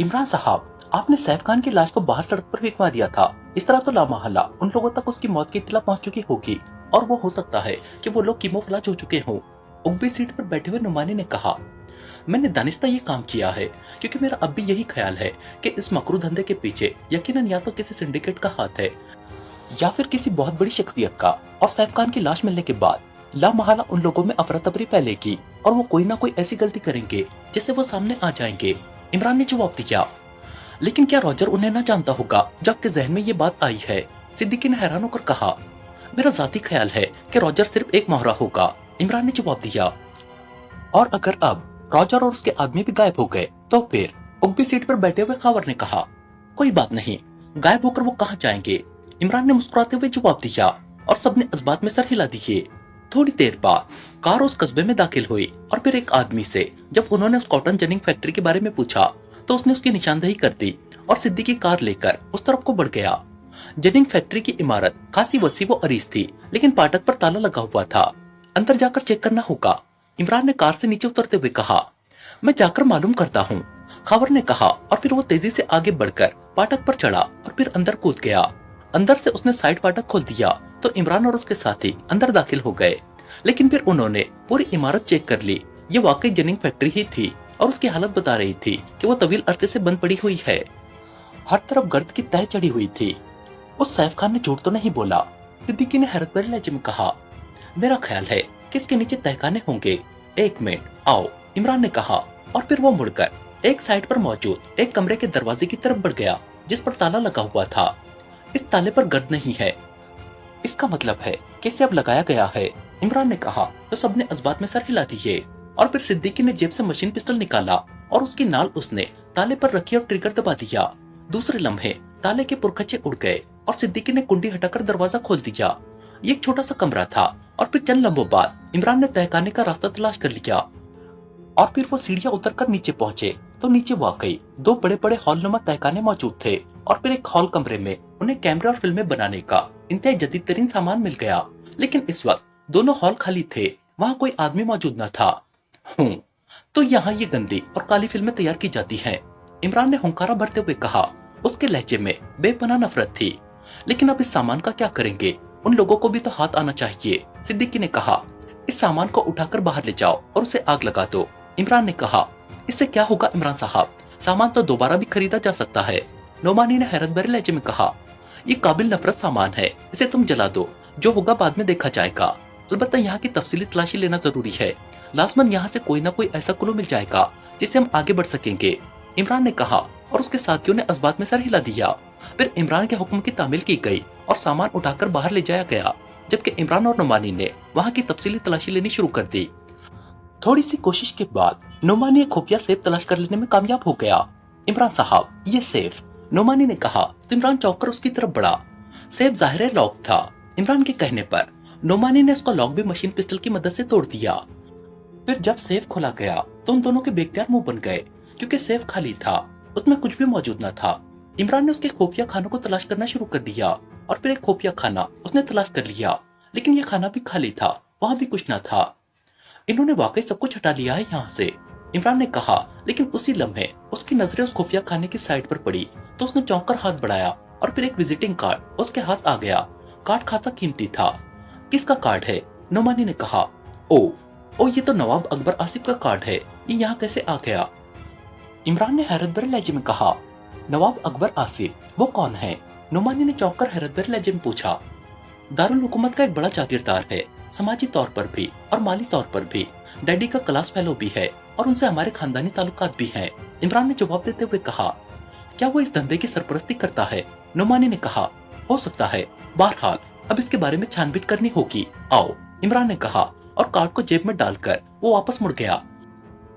इमरान साहब, आपने सैफ खान की लाश को बाहर सड़क पर फेंकवा दिया था। इस तरह तो लामहल्ला उन लोगों तक उसकी मौत की इत्तला पहुंच चुकी होगी और वो हो सकता है कि वो लोग कीमोफिलाज हो चुके हों। उगबी सीट पर बैठे हुए नुमानी ने कहा, मैंने दानिस्ता ये काम किया है क्योंकि मेरा अब भी यही ख्याल है कि इस मकरू धंधे के पीछे यकीनन या तो किसी सिंडिकेट का हाथ है या फिर किसी बहुत बड़ी शख्सियत का। और सैफ खान की लाश मिलने के बाद लामहल्ला उन लोगों में अफरा तफरी फैलेगी और वो कोई ना कोई ऐसी गलती करेंगे जिससे वो सामने आ जाएंगे। इमरान ने जवाब दिया, लेकिन क्या रॉजर उन्हें ना जानता होगा जब के जहन में ये बात आई है? सिद्दीकी ने हैरान होकर कहा, मेरा जाती ख्याल है कि रॉजर सिर्फ एक मोहरा होगा। इमरान ने जवाब दिया, और अगर अब रॉजर और उसके आदमी भी गायब हो गए तो फिर? उगबी सीट पर बैठे हुए खावर ने कहा, कोई बात नहीं, गायब होकर वो कहाँ जाएंगे? इमरान ने मुस्कुराते हुए जवाब दिया और सबने इस बात में सर हिला दिए। थोड़ी देर बाद कार उस कस्बे में दाखिल हुई और फिर एक आदमी से जब उन्होंने उस कॉटन जनिंग फैक्ट्री के बारे में पूछा तो उसने उसकी निशानदेही कर दी और सिद्दीकी कार लेकर उस तरफ को बढ़ गया। जनिंग फैक्ट्री की इमारत खासी वसी व अरीज थी, लेकिन फाटक पर ताला लगा हुआ था। अंदर जाकर चेक करना होगा। इमरान ने कार से नीचे उतरते हुए कहा, मैं जाकर मालूम करता हूँ। खावर ने कहा और फिर वो तेजी से आगे बढ़कर फाटक पर चढ़ा और फिर अंदर कूद गया। अंदर से उसने साइड फाटक खोल दिया तो इमरान और उसके साथी अंदर दाखिल हो गए, लेकिन फिर उन्होंने पूरी इमारत चेक कर ली। ये वाकई जनिंग फैक्ट्री ही थी और उसकी हालत बता रही थी कि वो तवील अरसे से बंद पड़ी हुई है। हर तरफ गर्द की तह चढ़ी हुई थी। उस सैफ खान ने झूठ तो नहीं बोला? सिद्दीकी ने हैरत भरे लहजे में कहा, मेरा ख्याल है कि इसके नीचे तहखाने होंगे। एक मिनट, आओ, इमरान ने कहा और फिर वो मुड़कर एक साइड पर मौजूद एक कमरे के दरवाजे की तरफ बढ़ गया जिस पर ताला लगा हुआ था। इस ताले पर गर्द नहीं है, इसका मतलब है कि इसे अब लगाया गया है। इमरान ने कहा तो सबने इस बात में सर हिला दिए और फिर सिद्दीकी ने जेब से मशीन पिस्टल निकाला और उसकी नाल उसने ताले पर रखी और ट्रिगर दबा दिया। दूसरे लम्हे ताले के पुरखचे उड़ गए और सिद्दीकी ने कुंडी हटाकर दरवाजा खोल दिया। ये एक छोटा सा कमरा था और फिर चंद लम्हों बाद इमरान ने तहखाने का रास्ता तलाश कर लिया और फिर वो सीढ़ियां उतरकर नीचे पहुंचे तो नीचे वाकई दो बड़े बड़े हॉलनुमा तहखाने मौजूद थे और फिर एक हॉल कमरे में उन्हें कैमरे और फिल्में बनाने का इंतहाई जदीद तरीन सामान मिल गया। लेकिन इस वक्त दोनों हॉल खाली थे, वहाँ कोई आदमी मौजूद न था। तो यहाँ ये गंदी और काली फिल्में तैयार की जाती हैं। इमरान ने हुंकारा भरते हुए कहा। उसके लहजे में बेपनाह नफरत थी। लेकिन अब इस सामान का क्या करेंगे? उन लोगों को भी तो हाथ आना चाहिए। सिद्दीकी ने कहा, इस सामान को उठाकर बाहर ले जाओ और उसे आग लगा दो। इमरान ने कहा, इससे क्या होगा इमरान साहब? सामान तो दोबारा भी खरीदा जा सकता है। नोमानी ने हैरत भरे लहजे में कहा, ये काबिल नफरत सामान है, इसे तुम जला दो, जो होगा बाद में देखा जाएगा। अलबत्ता यहाँ की तफसीली तलाशी लेना जरूरी है। लाजमन यहाँ से कोई ना कोई ऐसा क्लू मिल जाएगा जिससे हम आगे बढ़ सकेंगे। इमरान ने कहा और उसके साथियों ने इस बात में सर हिला दिया। फिर इमरान के हुक्म की तामील की गई और सामान उठाकर बाहर ले जाया गया, जबकि इमरान और नोमानी ने वहाँ की तफसीली तलाशी लेनी शुरू कर दी। थोड़ी सी कोशिश के बाद नोमानी एक खुफिया सेफ तलाश कर लेने में कामयाब हो गया। इमरान साहब, ये सेफ, नोमानी ने कहा तो इमरान चौंक कर उसकी तरफ बढ़ा। सेफ जाहिर लॉक था। इमरान के कहने पर नोमानी ने उसका लॉक भी मशीन पिस्टल की मदद से तोड़ दिया। फिर जब सेफ खोला गया तो उन दोनों के बेख्तियार मुंह बन गए क्योंकि सेफ खाली था, उसमें कुछ भी मौजूद न था। इमरान ने उसके खुफिया खानों को तलाश करना शुरू कर दिया और फिर एक खुफिया खाना उसने तलाश कर लिया, लेकिन यह खाना भी खाली था, वहां भी कुछ न था। इन्होंने वाकई सब कुछ हटा लिया है यहाँ से, इमरान ने कहा। लेकिन उसी लम्हे उसकी नजरें उस खुफिया खाने की साइड पर पड़ी तो उसने चौंक कर हाथ बढ़ाया और फिर एक विजिटिंग कार्ड उसके हाथ आ गया। कार्ड खासा कीमती था। किसका कार्ड है? नोमानी ने कहा। ओ, ये तो नवाब अकबर आसिफ का कार्ड है, ये यहाँ कैसे आ गया? इमरान ने हैरत भरे लहजे में कहा, नवाब अकबर आसिफ, वो कौन है? नोमानी ने चौंक कर हैरत भरे लहजे में पूछा। दारुल हुकूमत का एक बड़ा जागीरदार है, समाजी तौर पर भी और माली तौर पर भी। डैडी का क्लास फेलो भी है और उनसे हमारे खानदानी ताल्लुकात भी हैं। इमरान ने जवाब देते हुए कहा, क्या वो इस धंधे की सरपरस्ती करता है? नोमानी ने कहा, हो सकता है, बहरहाल अब इसके बारे में छानबीन करनी होगी। आओ, इमरान ने कहा और कार्ड को जेब में डालकर वो वापस मुड़ गया।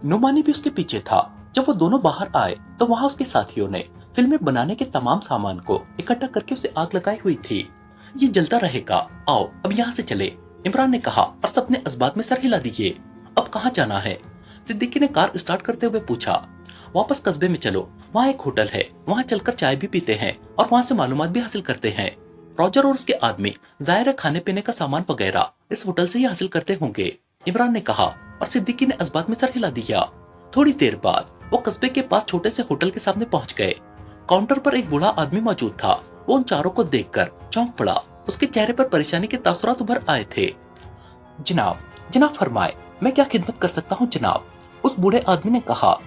नोमानी भी उसके पीछे था। जब वो दोनों बाहर आए तो वहाँ उसके साथियों ने फिल्में बनाने के तमाम सामान को इकट्ठा करके उसे आग लगाई हुई थी। ये जलता रहेगा, आओ अब यहाँ से चले, इमरान ने कहा और सबने इस बात में सर हिला दिए। अब कहाँ जाना है? सिद्दीकी ने कार स्टार्ट करते हुए पूछा। वापस कस्बे में चलो, वहाँ एक होटल है, वहाँ चलकर चाय भी पीते हैं और वहाँ से मालूमात भी हासिल करते हैं। रॉजर और उसके आदमी जाहिर है खाने पीने का सामान वगैरह इस होटल से ही हासिल करते होंगे, इमरान ने कहा और सिद्दीकी ने इस बात में सर हिला दिया। थोड़ी देर बाद वो कस्बे के पास छोटे से होटल के सामने पहुंच गए। काउंटर पर एक बूढ़ा आदमी मौजूद था। वो उन चारों को देखकर चौंक पड़ा। उसके चेहरे पर परेशानी के तासुरात उभर आए थे। जनाब, जनाब फरमाए, मैं क्या खिदमत कर सकता हूँ जनाब? उस बूढ़े आदमी ने कहा।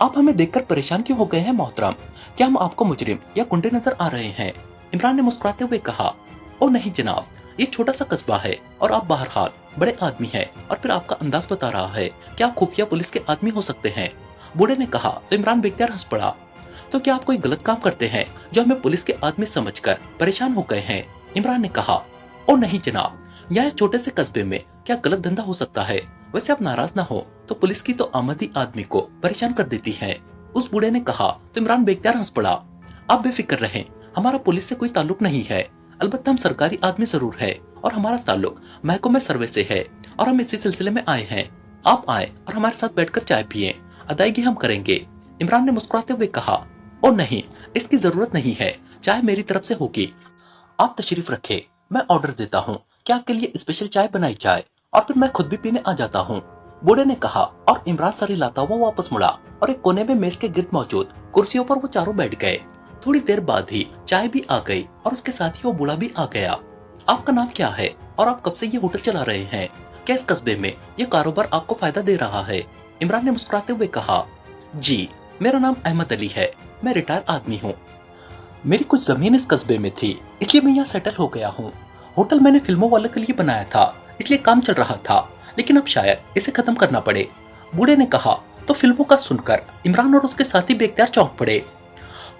आप हमें देखकर परेशान क्यों हो गए हैं मोहतरम? क्या हम आपको मुजरिम या गुंडे नजर आ रहे हैं? इमरान ने मुस्कुराते हुए कहा। ओ नहीं जनाब, ये छोटा सा कस्बा है और आप बहरहाल बड़े आदमी हैं, और फिर आपका अंदाज बता रहा है कि आप खुफिया पुलिस के आदमी हो सकते हैं। बूढ़े ने कहा तो इमरान बेख्तियार हंस पड़ा। तो क्या आप कोई गलत काम करते हैं जो हमें पुलिस के आदमी समझकर परेशान हो गए हैं? इमरान ने कहा। ओ नहीं जनाब, यहाँ इस छोटे से कस्बे में क्या गलत धंधा हो सकता है? वैसे आप नाराज ना हो तो पुलिस की तो आमद ही आदमी को परेशान कर देती है। उस बूढ़े ने कहा तो इमरान बेख्तियार हंस पड़ा। आप बेफिक्र रहें, हमारा पुलिस से कोई ताल्लुक नहीं है। अलबत्ता हम सरकारी आदमी जरूर है और हमारा ताल्लुक महकमे सर्वे से है, और हम इसी सिलसिले में आए हैं। आप आए और हमारे साथ बैठकर चाय पिए, अदायगी हम करेंगे। इमरान ने मुस्कुराते हुए कहा। ओ नहीं, इसकी जरूरत नहीं है, चाय मेरी तरफ से होगी। आप तशरीफ रखे, मैं ऑर्डर देता हूँ कि आपके लिए स्पेशल चाय बनाई जाए, और फिर मैं खुद भी पीने आ जाता हूँ। बूढ़े ने कहा और इमरान सर हिलाता हुआ वापस मुड़ा, और एक कोने में मेज के गिर्द मौजूद कुर्सियों पर वो चारों बैठ गए। थोड़ी देर बाद ही चाय भी आ गई और उसके साथ ही वो बूढ़ा भी आ गया। आपका नाम क्या है और आप कब से ये होटल चला रहे हैं? क्या इस कस्बे में ये कारोबार आपको फायदा दे रहा है? इमरान ने मुस्कुराते हुए कहा। जी, मेरा नाम अहमद अली है, मैं रिटायर आदमी हूँ। मेरी कुछ जमीन इस कस्बे में थी, इसलिए मैं यहाँ सेटल हो गया हूँ। होटल मैंने फिल्मों वालों के लिए बनाया था, इसलिए काम चल रहा था, लेकिन अब शायद इसे खत्म करना पड़े। बूढ़े ने कहा। तो फिल्मों का सुनकर इमरान और उसके साथी बेख्तियार चौंक पड़े।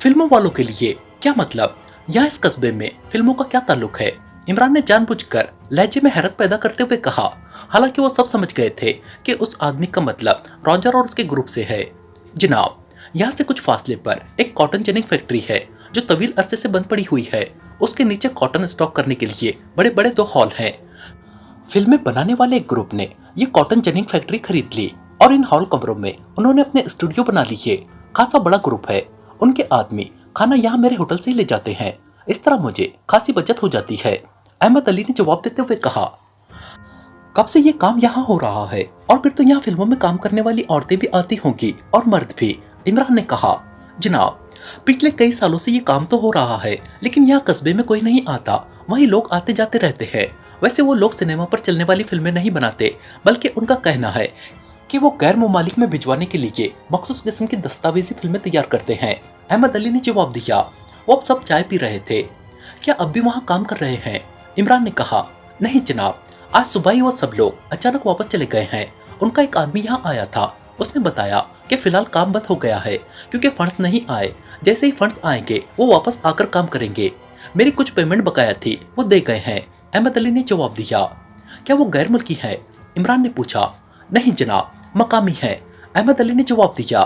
फिल्मों वालों के लिए क्या मतलब? यहाँ इस कस्बे में फिल्मों का क्या ताल्लुक है? इमरान ने जानबूझकर लहजे में हैरत पैदा करते हुए कहा। हालांकि वो सब समझ गए थे कि उस आदमी का मतलब रॉजर और उसके ग्रुप से है। जनाब, यहाँ से कुछ फासले पर एक कॉटन जिनिंग फैक्ट्री है जो तवील अरसे से बंद पड़ी हुई है। उसके नीचे कॉटन स्टॉक करने के लिए बड़े बड़े 2 हॉल हैं। फिल्में बनाने वाले एक ग्रुप ने ये कॉटन जिनिंग फैक्ट्री खरीद ली और इन हॉल कमरों में उन्होंने अपने स्टूडियो बना लिए। खासा बड़ा ग्रुप है। उनके आदमी खाना यहाँ मेरे होटल से ही ले जाते हैं। इस तरह मुझे खासी बचत हो जाती है। अहमद अली ने जवाब देते हुए कहा। कब से ये काम यहाँ हो रहा है? और फिर तो यहाँ फिल्मों में काम करने वाली औरतें भी आती होंगी और मर्द भी। इमरान ने कहा। जनाब, पिछले कई सालों से ये काम तो हो रहा है, लेकिन यहाँ कस्बे में कोई नहीं आता। वहीं लोग आते जाते रहते हैं। वैसे वो लोग सिनेमा पर चलने वाली फिल्में नहीं बनाते, बल्कि उनका कहना है कि वो गैर मुमालिक में भिजवाने के लिए मखसूस किस्म की दस्तावेजी फिल्में तैयार करते हैं। अहमद अली ने जवाब दिया। वो अब सब चाय पी रहे थे। क्या अब भी वहाँ काम कर रहे हैं? इमरान ने कहा। नहीं जनाब, आज सुबह ही वो सब लोग अचानक वापस चले गए हैं। उनका एक आदमी यहाँ आया था, उसने बताया कि फिलहाल काम बंद हो गया है क्योंकि फंड्स नहीं आए। जैसे ही फंड्स आएंगे वो वापस आकर काम करेंगे। मेरी कुछ पेमेंट बकाया थी, वो दे गए हैं। अहमद अली ने जवाब दिया। क्या वो गैर मुल्की है? इमरान ने पूछा। नहीं जनाब, मकामी है। अहमद अली ने जवाब दिया।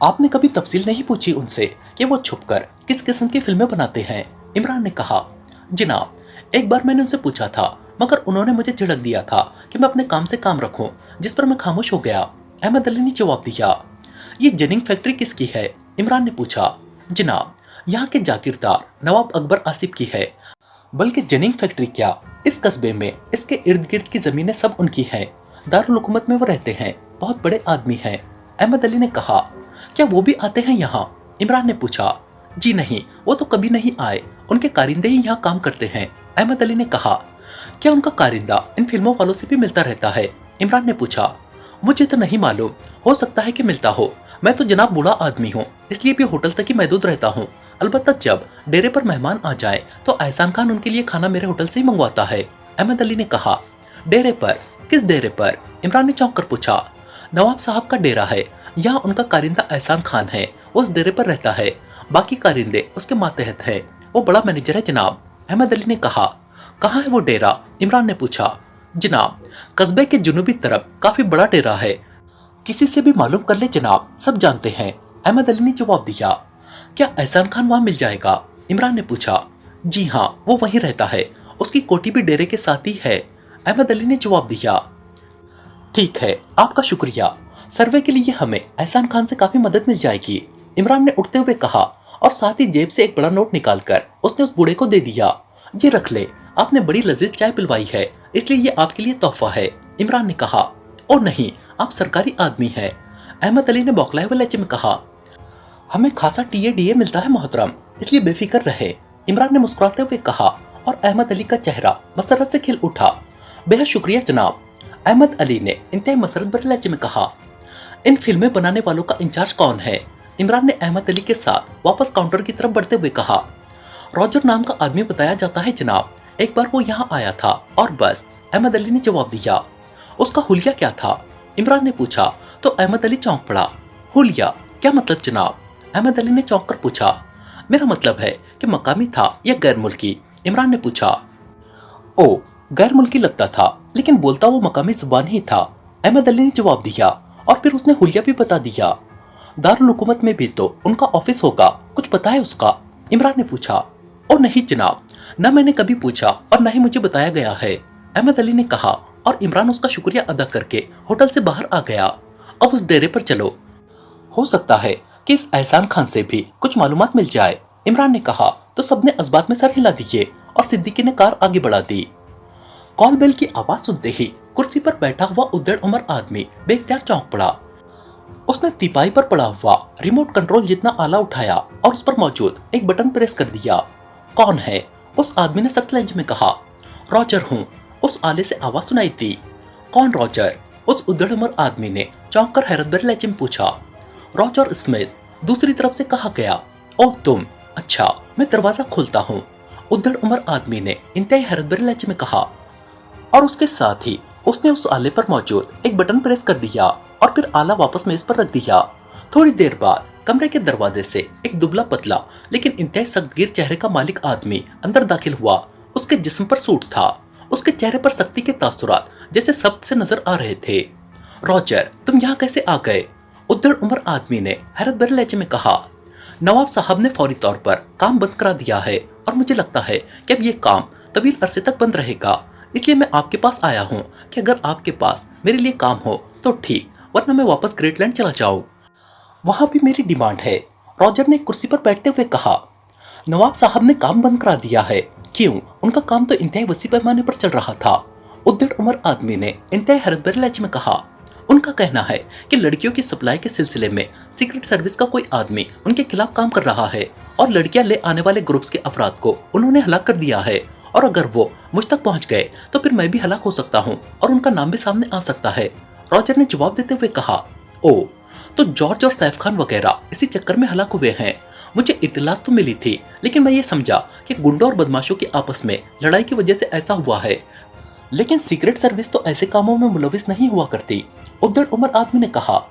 आपने कभी तफसील नहीं पूछी उनसे कि वो छुपकर किस किस्म की फिल्में बनाते हैं? इमरान ने कहा। जनाब, एक बार मैंने उनसे पूछा था, मगर उन्होंने मुझे झिड़क दिया था कि मैं अपने काम से काम रखूं, जिस पर मैं खामोश हो गया। अहमद अली ने जवाब दिया। ये जिनिंग फैक्ट्री किसकी है? इमरान ने पूछा। जनाब, यहाँ के जागीरदार नवाब अकबर आसिफ की है। बल्कि जिनिंग फैक्ट्री क्या, इस कस्बे में इसके इर्द गिर्द की जमीनें सब उनकी हैं। दारुल हुकूमत में वो रहते हैं, बहुत बड़े आदमी हैं। अहमद अली ने कहा। क्या वो भी आते हैं यहाँ? इमरान ने पूछा। जी नहीं, वो तो कभी नहीं आए, उनके कारिंदे ही यहाँ काम करते हैं। अहमद अली ने कहा। क्या उनका कारिंदा इन फिल्मों वालों से भी मिलता रहता है? इमरान ने पूछा। मुझे तो नहीं मालूम, हो सकता है कि मिलता हो। मैं तो जनाब बूढ़ा आदमी हूँ, इसलिए भी होटल तक ही महदूद रहता हूँ। अलबत्ता जब डेरे पर मेहमान आ जाए तो एहसान खान उनके लिए खाना मेरे होटल से ही मंगवाता है। अहमद अली ने कहा। डेरे पर? किस डेरे पर? इमरान ने चौंक कर पूछा। नवाब साहब का डेरा है, यहाँ उनका कारिंदा एहसान खान है, वो उस डेरे पर रहता है। बाकी कारिंदे उसके मातहत है, वो बड़ा मैनेजर है जनाब। अहमद अली ने कहा। कहाँ है वो डेरा? इमरान ने पूछा। जनाब, कस्बे के जुनूबी तरफ काफी बड़ा डेरा है, किसी से भी मालूम कर ले जनाब, सब जानते हैं। अहमद अली ने जवाब दिया। क्या एहसान खान वहाँ मिल जाएगा? इमरान ने पूछा। जी हाँ, वो वहीं रहता है, उसकी कोठी भी डेरे के साथ ही है। अहमद अली ने जवाब दिया। ठीक है, आपका शुक्रिया। सर्वे के लिए हमें एहसान खान से काफी मदद मिल जाएगी। इमरान ने उठते हुए कहा और साथ ही जेब से एक बड़ा नोट निकालकर उसने उस बूढ़े को दे दिया। ये रख ले, आपने बड़ी लजीज चाय पिलवाई है, इसलिए ये आपके लिए तोहफा है। इमरान ने कहा। ओ नहीं, आप सरकारी आदमी हैं। अहमद अली ने बौखलाए हुए लहजे में कहा, हमें खासा टीए मिलता है मोहतरम, इसलिए बेफिक्र रहे। इमरान ने मुस्कुराते हुए कहा और अहमद अली का चेहरा मसरत से खिल उठा। बेहद शुक्रिया जनाब। अहमद अली ने इंतहाई मसरत भरे लहजे में कहा, इन फिल्में बनाने वालों का इंचार्ज कौन है? इमरान ने अहमद अली के साथ वापस काउंटर की तरफ बढ़ते हुए कहा, रॉजर नाम का आदमी बताया जाता है जनाब, एक बार वो यहाँ आया था और बस। अहमद अली ने जवाब दिया। उसका हुलिया क्या था? इमरान ने पूछा तो अहमद अली चौंक पड़ा। हुलिया क्या मतलब जनाब? अहमद अली ने चौंक कर पूछा। मेरा मतलब है कि मकामी था या गैर मुल्की? इमरान ने पूछा। ओ, गैर मुल्की लगता था, लेकिन बोलता वो मकामी जुबान ही था, अहमद अली ने जवाब दिया। और फिर उसने हुलिया भी बता दिया। दारुल हुकूमत में भी तो उनका ऑफिस होगा, कुछ पता है उसका? इमरान ने पूछा। ओ नहीं जनाब, न मैंने कभी पूछा और न ही मुझे बताया गया है, अहमद अली ने कहा और इमरान उसका शुक्रिया अदा करके होटल से बाहर आ गया। अब उस डेरे पर चलो, हो सकता है कि इस एहसान खान से भी कुछ मालूमात मिल जाए, इमरान ने कहा तो सबने इस्बात में सर हिला दिए और सिद्दीकी ने कार आगे बढ़ा दी। कॉल बेल की आवाज सुनते ही कुर्सी पर बैठा हुआ उद्दड़ उम्र आदमी बेख्तियार चौंक पड़ा। उसने तिपाही पर पड़ा हुआ रिमोट कंट्रोल जितना आला उठाया और उस पर मौजूद एक बटन प्रेस कर दिया। कौन है? उस आदमी ने सख्त लहजे में कहा। रॉजर हूँ, उस आले से आवाज सुनाई दी। कौन रॉजर? उस उद्दड़ उम्र आदमी ने चौंक कर हैरत भरे लहजे में पूछा। रॉजर स्मिथ, दूसरी तरफ से कहा गया। ओह तुम, अच्छा मैं दरवाजा खोलता हूँ, उद्दड़ उम्र आदमी ने इंतहाई हैरत भरे लहजे में कहा और उसके साथ ही उसने उस आले पर मौजूद एक बटन प्रेस कर दिया और फिर आला वापस मेज पर रख दिया। थोड़ी देर बाद कमरे के दरवाजे से एक दुबला पतला लेकिन इंतहाई सख्तगीर चेहरे का मालिक आदमी अंदर दाखिल हुआ। उसके जिस्म पर सूट था, उसके चेहरे पर सख्ती के तासुरात जैसे सब्त से नजर आ रहे थे। रॉजर, तुम यहाँ कैसे आ गए? उद्दड़ उम्र आदमी ने हैरत भरे लहजे में कहा। नवाब साहब ने फौरी तौर पर काम बंद करा दिया है और मुझे लगता है कि अब ये काम तवील अरसे तक बंद रहेगा, इसलिए मैं आपके पास आया हूँ कि अगर आपके पास मेरे लिए काम हो तो ठीक, वरना मैं वापस ग्रेटलैंड चला जाऊँ। वहाँ भी मेरी डिमांड है, रॉजर ने कुर्सी पर बैठते हुए कहा। नवाब साहब ने काम बंद करा दिया है? क्यों? उनका काम तो इंतहाई वसी पैमाने पर चल रहा था, उद्दड़ उम्र आदमी ने इंतहाई हैरत भरे लहजे में कहा। उनका कहना है कि लड़कियों की सप्लाई के सिलसिले में सीक्रेट सर्विस का कोई आदमी उनके खिलाफ काम कर रहा है और लड़कियां ले आने वाले ग्रुप्स के अफराद को उन्होंने हलाक कर दिया है, और अगर वो मुझ तक पहुंच गए तो फिर मैं भी हलाक हो सकता हूं और उनका नाम भी सामने आ सकता है, रॉजर ने जवाब देते हुए कहा। ओ, तो जॉर्ज और सैफ खान वगैरह इसी चक्कर में हलाक हुए हैं? मुझे इत्तलात तो मिली थी, लेकिन मैं ये समझा कि गुंडों और बदमाशों की आपस में लड़ाई की वजह से ऐसा हुआ है, लेकिन सीक्रेट सर्विस तो ऐसे कामों में मुलविस नहीं हुआ करती, उद्दड़ उम्र आदमी ने कहा।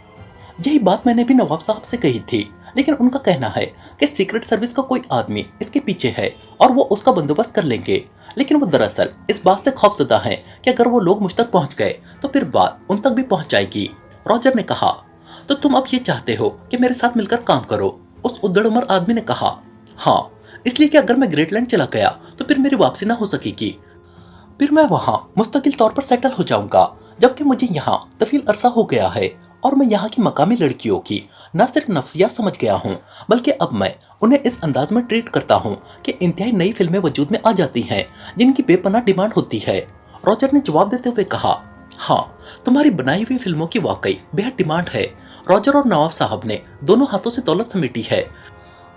यही बात मैंने भी नवाब साहब से कही थी, लेकिन उनका कहना है कि सीक्रेट सर्विस का कोई आदमी इसके पीछे है और वो उसका बंदोबस्त कर लेंगे, लेकिन वो दरअसल इस बात से खौफजदा हैं कि अगर वो लोग मुझ तक पहुंच गए तो फिर बात उन तक भी पहुंच जाएगी, रॉजर ने कहा। तो तुम अब ये चाहते हो कि मेरे साथ मिलकर काम करो? उस उद्दड़ उम्र आदमी ने कहा। हाँ, इसलिए कि अगर मैं ग्रेटलैंड चला गया तो फिर मेरी वापसी ना हो सकेगी, फिर मैं वहाँ मुस्तकिल तौर पर सेटल हो जाऊंगा, जबकि मुझे यहाँ तवील अरसा हो गया है और मैं यहाँ की मकामी लड़कियों की न सिर्फ नफ्सियात समझ गया हूँ, बल्कि अब मैं उन्हें इस अंदाज में ट्रीट करता हूँ कि इंतहाई नई फिल्में वजूद में आ जाती हैं जिनकी बेपनाह डिमांड होती है, रॉजर ने जवाब देते हुए कहा। हाँ, तुम्हारी बनाई हुई फिल्मों की वाकई बेहद डिमांड है, रॉजर और नवाब साहब ने दोनों हाथों से दौलत समेटी है,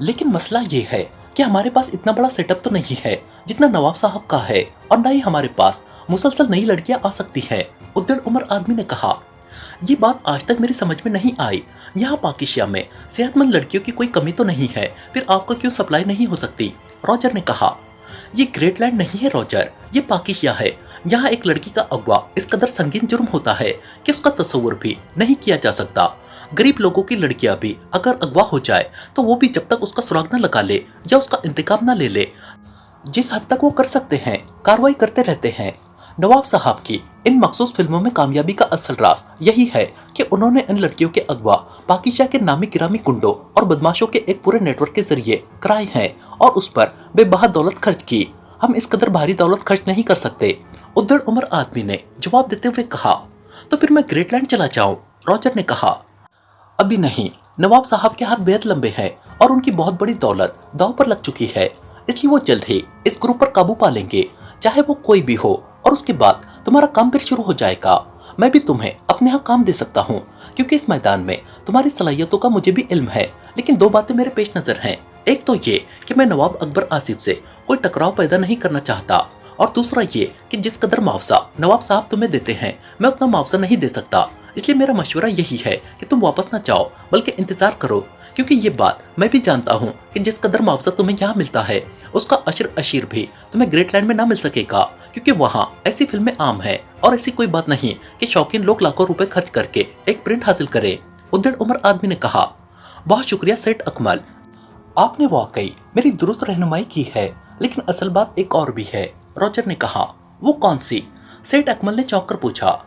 लेकिन मसला ये है कि हमारे पास इतना बड़ा सेटअप तो नहीं है जितना नवाब साहब का है, और न ही हमारे पास मुसलसल नई लड़कियां आ सकती हैं, उद्दड़ उम्र आदमी ने कहा। ये बात आज तक मेरी समझ में नहीं आई, यहाँ पाकिस्तान में सेहतमंद लड़कियों की कोई कमी तो नहीं है, फिर आपको क्यों सप्लाई नहीं हो सकती, रॉजर ने कहा। ये ग्रेटलैंड नहीं है रॉजर, ये पाकिस्तान है। यहाँ एक लड़की का अगवा इस कदर संगीन जुर्म होता है कि उसका तस्वुर भी नहीं किया जा सकता। गरीब लोगों की लड़कियां भी अगर अगवा हो जाए तो वो भी जब तक उसका सुराग न लगा ले या उसका इंतकाम न ले ले, जिस हद तक वो कर सकते हैं कार्रवाई करते रहते हैं। नवाब साहब की इन मखसूस फिल्मों में कामयाबी का असल राज यही है कि उन्होंने इन लड़कियों के अगवा पाकिस्तान के नामी गिरामी गुंडों और बदमाशों के एक पूरे नेटवर्क के जरिए कराए हैं और उस पर बेबहा दौलत खर्च की। हम इस कदर भारी दौलत खर्च नहीं कर सकते, उद्दड़ उम्र आदमी ने जवाब देते हुए कहा। तो फिर मैं ग्रेटलैंड चला जाऊं, रॉजर ने कहा। अभी नहीं, नवाब साहब के हाथ बेहद लंबे हैं और उनकी बहुत बड़ी दौलत दांव पर लग चुकी है, इसलिए वो जल्द ही इस ग्रुप पर काबू पा लेंगे, चाहे वो कोई भी हो, और उसके बाद तुम्हारा काम फिर शुरू हो जाएगा। मैं भी तुम्हें अपने यहाँ काम दे सकता हूँ क्योंकि इस मैदान में तुम्हारी सलाहियतों का मुझे भी इल्म है, लेकिन दो बातें मेरे पेश नजर हैं। एक तो ये कि मैं नवाब अकबर आसिफ से कोई टकराव पैदा नहीं करना चाहता, और दूसरा ये कि जिस कदर मुआवजा नवाब साहब तुम्हें देते हैं मैं उतना मुआवजा नहीं दे सकता। इसलिए मेरा मशवरा यही है कि तुम वापस न जाओ बल्कि इंतजार करो, क्योंकि ये बात मैं भी जानता हूँ कि जिस कदर मुआवजा तुम्हें यहाँ मिलता है उसका अशर अशीर भी तुम्हें ग्रेटलैंड में ना मिल सकेगा, क्योंकि वहाँ ऐसी फिल्में आम है और ऐसी कोई बात नहीं कि शौकीन लोग लाखों रुपए खर्च करके एक प्रिंट हासिल करें। उद्दड़ उम्र आदमी ने कहा, बहुत शुक्रिया सेठ अकमल, आपने वाकई मेरी दुरुस्त रहनुमाई की है, लेकिन असल बात एक और भी है। रॉजर ने कहा, वो कौन सी? सेठ अकमल ने चौंक कर पूछा।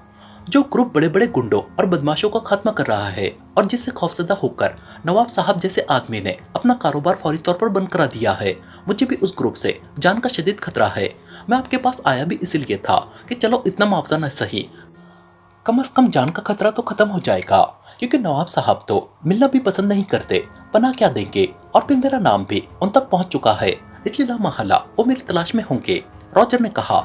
जो ग्रुप बड़े बड़े गुंडों और बदमाशों का खात्मा कर रहा है और जिससे खौफजदा होकर नवाब साहब जैसे आदमी ने अपना कारोबार फौरी तौर पर बंद करा दिया है। मुझे भी उस ग्रुप से जान का शदीद खतरा है। मैं आपके पास आया भी इसलिए था कि चलो इतना मुआवजा न सही, कम से कम जान का खतरा तो खत्म हो जाएगा, क्योंकि नवाब साहब तो मिलना भी पसंद नहीं करते, पनाह क्या देंगे, और फिर मेरा नाम भी उन तक पहुंच चुका है, इसलिए लामहला वो मेरी तलाश में होंगे। रॉजर ने कहा,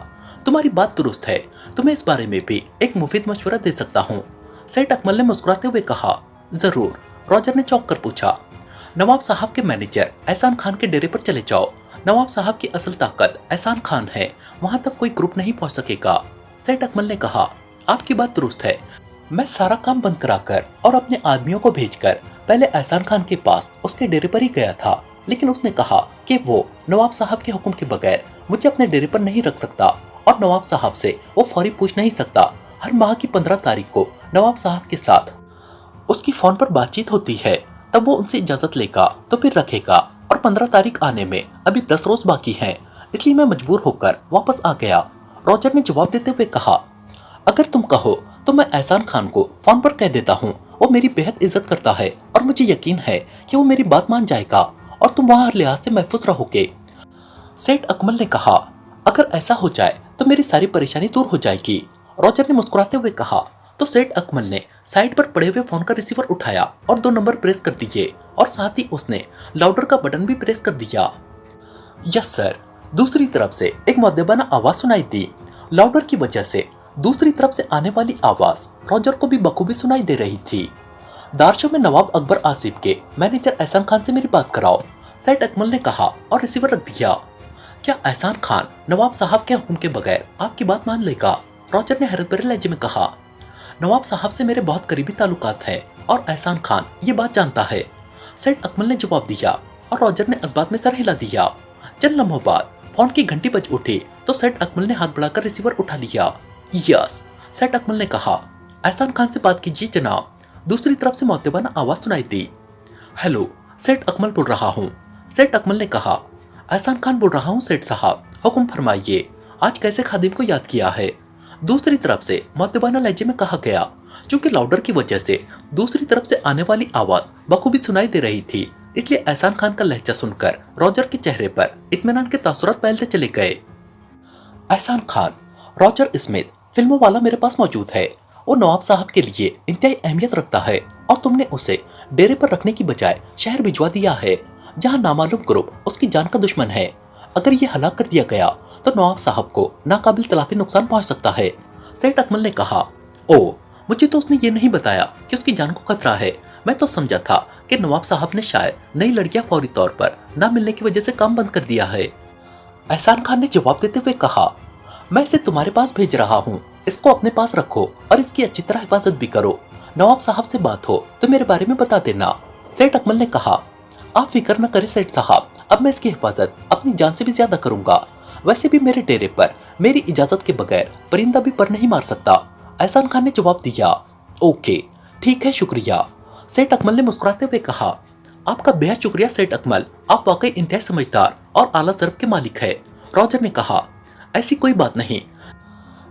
तुम्हारी बात दुरुस्त है, तुम्हें इस बारे में भी एक मुफीद मशवरा दे सकता हूँ। सेठ अकमल ने मुस्कुराते हुए कहा, जरूर। रॉजर ने चौंक कर पूछा, नवाब साहब के मैनेजर एहसान खान के डेरे पर चले जाओ। नवाब साहब की असल ताकत एहसान खान है, वहां तक कोई ग्रुप नहीं पहुंच सकेगा। सेठ अकमल ने कहा, आपकी बात दुरुस्त है। मैं सारा काम बंद कराकर और अपने आदमियों को भेजकर पहले एहसान खान के पास उसके डेरे पर ही गया था, लेकिन उसने कहा कि वो नवाब साहब के हुक्म के बगैर मुझे अपने डेरे पर नहीं रख सकता और नवाब साहब से वो फौरी पूछ नहीं सकता। हर माह की 15 तारीख को नवाब साहब के साथ उसकी फोन पर बातचीत होती है, तब वो उनसे इजाजत लेगा तो फिर रखेगा, और 15 तारीख आने में अभी 10 रोज बाकी हैं, इसलिए मैं मजबूर होकर वापस आ गया। रॉजर ने जवाब देते हुए कहा, अगर तुम कहो तो मैं एहसान खान को फोन पर कह देता हूँ, वो मेरी बेहद इज्जत करता है और मुझे यकीन है कि वो मेरी बात मान जाएगा और तुम वहाँ हर लिहाज से महफूज रहोगे। सेठ अकमल ने कहा, अगर ऐसा हो जाए तो मेरी सारी परेशानी दूर हो जाएगी। रॉजर ने मुस्कुराते हुए कहा। तो सेठ अकमल ने साइड पर पड़े हुए फोन का रिसीवर उठाया और 2 नंबर प्रेस कर दिए, और साथ ही उसने लाउडर का बटन भी प्रेस कर दिया। Yes sir. दूसरी तरफ से एक मुअद्दबाना आवाज सुनाई दी। लाउडर की वजह से दूसरी तरफ से आने वाली आवाज रॉजर को भी बखूबी सुनाई दे रही थी। दारशो में नवाब अकबर आसिफ के मैनेजर एहसान खान से मेरी बात कराओ, सेठ अकमल ने कहा और रिसीवर रख दिया। क्या एहसान खान नवाब साहब के हुक्म के बगैर आपकी बात मान लेगा? रॉजर ने हैरत भरे लहजे में कहा। नवाब साहब से मेरे बहुत करीबी ताल्लुकात हैं और एहसान खान ये बात जानता है, सेठ अकमल ने जवाब दिया, और रॉजर ने इस बात में सर हिला दिया। चंद लम्हों बाद फोन की घंटी बज उठी तो सेठ अकमल ने हाथ बढ़ाकर रिसीवर उठा लिया। यस, सेठ अकमल ने कहा। एहसान खान से बात कीजिए जनाब। दूसरी तरफ से मुअद्दबाना आवाज सुनाई दी। हेलो, सेठ अकमल बोल रहा हूँ। सेठ अकमल ने कहा। एहसान खान बोल रहा हूँ सेठ साहब, हुक्म फरमाइए, आज कैसे खादिम को याद किया है? दूसरी तरफ से मुअद्दबाना लहजे में कहा गया। चूंकि लाउडर की वजह से दूसरी तरफ से आने वाली आवाज बखूबी सुनाई दे रही थी, इसलिए एहसान खान का लहजा सुनकर रॉजर के चेहरे पर इत्मीनान के तासुरात फैलते चले गए। एहसान खान, रॉजर स्मिथ फिल्मों वाला मेरे पास मौजूद है। वो नवाब साहब के लिए इंतहाई अहमियत रखता है और तुमने उसे डेरे पर रखने की बजाय शहर भिजवा दिया है, जहाँ नामालूम ग्रुप उसकी जान का दुश्मन है। अगर ये हलाक कर दिया गया तो नवाब साहब को नाकाबिल तलाफी नुकसान पहुंच सकता है। सेठ अकमल ने कहा। ओ, मुझे तो उसने ये नहीं बताया कि उसकी जान को खतरा है। मैं तो समझा था कि नवाब साहब ने शायद नई लड़कियां फौरी तौर पर ना मिलने की वजह से काम बंद कर दिया है। एहसान खान ने जवाब देते हुए कहा, मैं इसे तुम्हारे पास भेज रहा हूँ, इसको अपने पास रखो और इसकी अच्छी तरह हिफाजत भी करो। नवाब साहब से बात हो तो मेरे बारे में बता देना। सेठ अकमल ने कहा, आप फिक्र न करें सेठ साहब, अब मैं इसकी हिफाजत अपनी जान से भी ज्यादा करूंगा। वैसे भी मेरे डेरे पर मेरी इजाजत के बगैर परिंदा भी पर नहीं मार सकता। एहसान खान ने जवाब दिया। ओके, ठीक है, शुक्रिया। सेठ अकमल ने मुस्कुराते हुए कहा। आपका बेहद शुक्रिया सेठ अकमल, आप वाकई इंतहाई समझदार और आला ज़र्ब के मालिक है। रॉजर ने कहा, ऐसी कोई बात नहीं।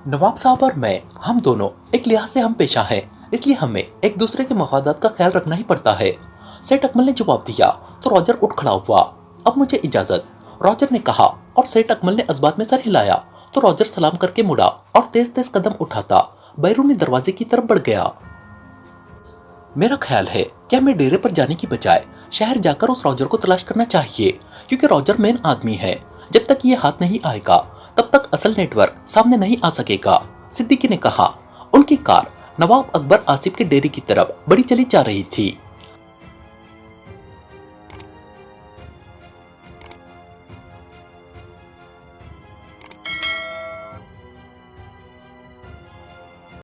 नवाब साहब और मैं, हम दोनों एक लिहाज से हम पेशा हैं, इसलिए हमें एक दूसरे के मफादात का ख्याल रखना ही पड़ता है। सेठ अकमल ने जवाब दिया तो रॉजर उठ खड़ा हुआ। अब मुझे इजाजत, रॉजर ने कहा, और सेठ अकमल ने इस बात में सर हिलाया तो रॉजर सलाम करके मुड़ा और तेज तेज कदम उठाता बैरूनी दरवाजे की तरफ बढ़ गया। मेरा ख्याल है कि हमें डेरे पर जाने की बजाय शहर जाकर उस रॉजर को तलाश करना चाहिए, क्योंकि रॉजर मेन आदमी है। जब तक ये हाथ नहीं आएगा तब तक असल नेटवर्क सामने नहीं आ सकेगा। सिद्दीकी ने कहा। उनकी कार नवाब अकबर आसिफ के डेरे की तरफ बड़ी चली जा रही थी।